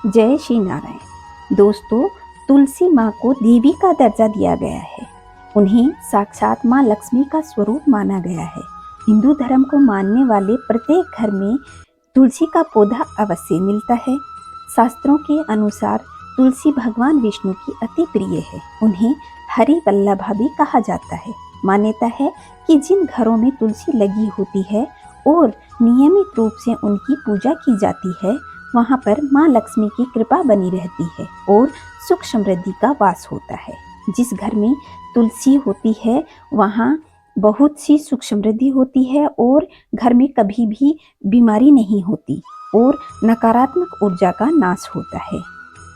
जय श्री नारायण। दोस्तों, तुलसी माँ को देवी का दर्जा दिया गया है। उन्हें साक्षात माँ लक्ष्मी का स्वरूप माना गया है। हिंदू धर्म को मानने वाले प्रत्येक घर में तुलसी का पौधा अवश्य मिलता है। शास्त्रों के अनुसार तुलसी भगवान विष्णु की अति प्रिय है। उन्हें हरि वल्लभा भी कहा जाता है। मान्यता है कि जिन घरों में तुलसी लगी होती है और नियमित रूप से उनकी पूजा की जाती है, वहाँ पर माँ लक्ष्मी की कृपा बनी रहती है और सुख समृद्धि का वास होता है। जिस घर में तुलसी होती है वहाँ बहुत सी सुख समृद्धि होती है और घर में कभी भी बीमारी नहीं होती और नकारात्मक ऊर्जा का नाश होता है।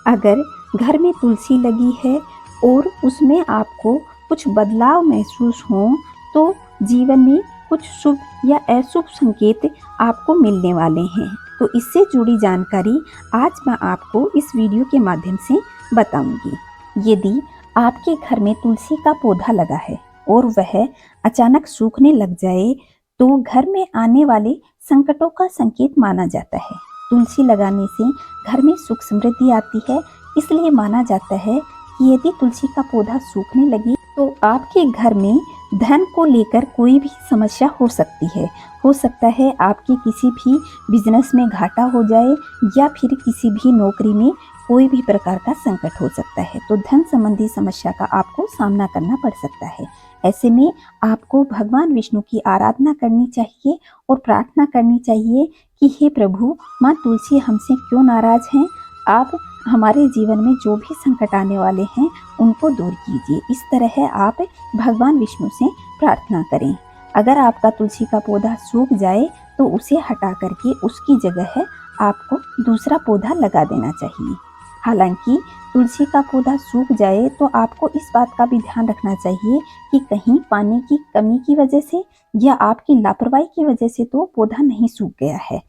अगर घर में तुलसी लगी है और उसमें आपको कुछ बदलाव महसूस हो तो जीवन में कुछ शुभ या अशुभ संकेत आपको मिलने वाले हैं। तो इससे जुड़ी जानकारी आज मैं आपको इस वीडियो के माध्यम से बताऊंगी। यदि आपके घर में तुलसी का पौधा लगा है और वह अचानक सूखने लग जाए तो घर में आने वाले संकटों का संकेत माना जाता है। तुलसी लगाने से घर में सुख समृद्धि आती है, इसलिए माना जाता है कि यदि तुलसी का पौधा सूखने लगे तो आपके घर में धन को लेकर कोई भी समस्या हो सकती है। हो सकता है आपके किसी भी बिजनेस में घाटा हो जाए या फिर किसी भी नौकरी में कोई भी प्रकार का संकट हो सकता है, तो धन संबंधी समस्या का आपको सामना करना पड़ सकता है। ऐसे में आपको भगवान विष्णु की आराधना करनी चाहिए और प्रार्थना करनी चाहिए कि हे प्रभु, माँ तुलसी हमसे क्यों नाराज हैं, आप हमारे जीवन में जो भी संकट आने वाले हैं उनको दूर कीजिए। इस तरह आप भगवान विष्णु से प्रार्थना करें। अगर आपका तुलसी का पौधा सूख जाए तो उसे हटा करके उसकी जगह आपको दूसरा पौधा लगा देना चाहिए। हालांकि तुलसी का पौधा सूख जाए तो आपको इस बात का भी ध्यान रखना चाहिए कि कहीं पानी की कमी की वजह से या आपकी लापरवाही की वजह से तो पौधा नहीं सूख गया है।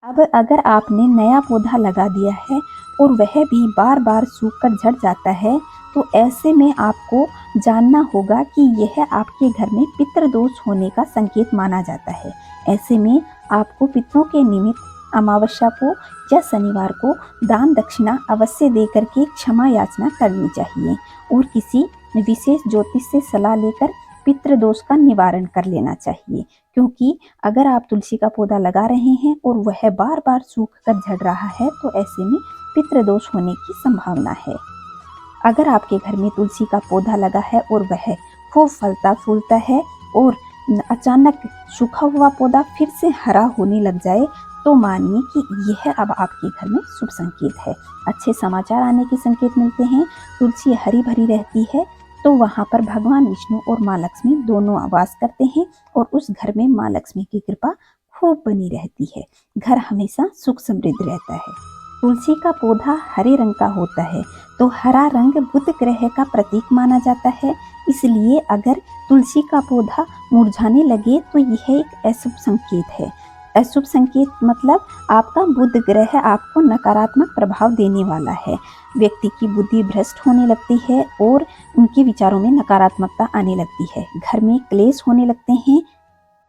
अब अगर आपने नया पौधा लगा दिया है और वह भी बार बार सूख कर झड़ जाता है तो ऐसे में आपको जानना होगा कि यह आपके घर में पितृदोष होने का संकेत माना जाता है। ऐसे में आपको पितरों के निमित्त अमावस्या को या शनिवार को दान दक्षिणा अवश्य दे करके क्षमा याचना करनी चाहिए और किसी विशेष ज्योतिष से सलाह लेकर पितृदोष का निवारण कर लेना चाहिए। क्योंकि अगर आप तुलसी का पौधा लगा रहे हैं और वह बार बार सूख कर झड़ रहा है तो ऐसे में पितृदोष होने की संभावना है। अगर आपके घर में तुलसी का पौधा लगा है और वह खूब फलता फूलता है और अचानक सूखा हुआ पौधा फिर से हरा होने लग जाए तो मानिए कि यह अब आपके घर में शुभ संकेत है। अच्छे समाचार आने के संकेत मिलते हैं। तुलसी हरी भरी रहती है तो वहाँ पर भगवान विष्णु और माँ लक्ष्मी दोनों वास करते हैं और उस घर में माँ लक्ष्मी की कृपा खूब बनी रहती है। घर हमेशा सुख समृद्ध रहता है। तुलसी का पौधा हरे रंग का होता है तो हरा रंग बुध ग्रह का प्रतीक माना जाता है। इसलिए अगर तुलसी का पौधा मुरझाने लगे तो यह एक अशुभ संकेत है। अशुभ संकेत मतलब आपका बुध ग्रह आपको नकारात्मक प्रभाव देने वाला है। व्यक्ति की बुद्धि भ्रष्ट होने लगती है और उनके विचारों में नकारात्मकता आने लगती है। घर में क्लेश होने लगते हैं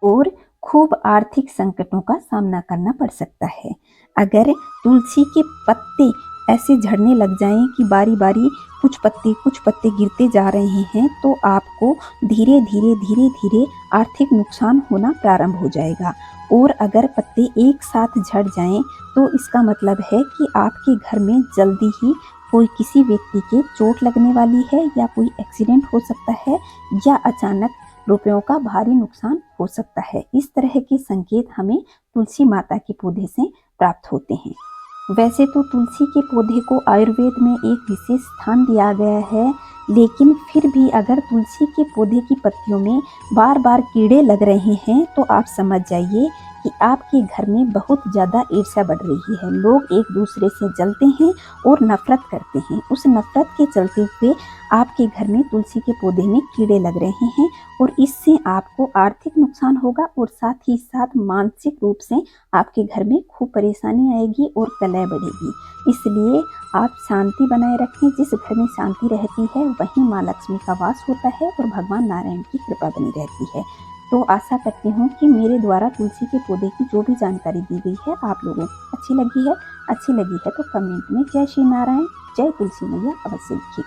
और खूब आर्थिक संकटों का सामना करना पड़ सकता है। अगर तुलसी के पत्ते ऐसे झड़ने लग जाएं कि बारी बारी कुछ पत्ते गिरते जा रहे हैं तो आपको धीरे धीरे आर्थिक नुकसान होना प्रारंभ हो जाएगा। और अगर पत्ते एक साथ झड़ जाएं तो इसका मतलब है कि आपके घर में जल्दी ही कोई किसी व्यक्ति के चोट लगने वाली है या कोई एक्सीडेंट हो सकता है या अचानक रुपयों का भारी नुकसान हो सकता है। इस तरह के संकेत हमें तुलसी माता के पौधे से प्राप्त होते हैं। वैसे तो तुलसी के पौधे को आयुर्वेद में एक विशेष स्थान दिया गया है, लेकिन फिर भी अगर तुलसी के पौधे की पत्तियों में बार बार कीड़े लग रहे हैं तो आप समझ जाइए कि आपके घर में बहुत ज़्यादा ईर्ष्या बढ़ रही है। लोग एक दूसरे से जलते हैं और नफरत करते हैं। उस नफरत के चलते हुए आपके घर में तुलसी के पौधे में कीड़े लग रहे हैं और इससे आपको आर्थिक नुकसान होगा और साथ ही साथ मानसिक रूप से आपके घर में खूब परेशानी आएगी और कलह बढ़ेगी। इसलिए आप शांति बनाए रखें। जिस घर में शांति रहती है वहीं माँ लक्ष्मी का वास होता है और भगवान नारायण की कृपा बनी रहती है। तो आशा करती हूँ कि मेरे द्वारा तुलसी के पौधे की जो भी जानकारी दी गई है आप लोगों को अच्छी लगी है। अच्छी लगी है तो कमेंट में जय श्री नारायण, जय तुलसी मैया अवश्य लिखिए।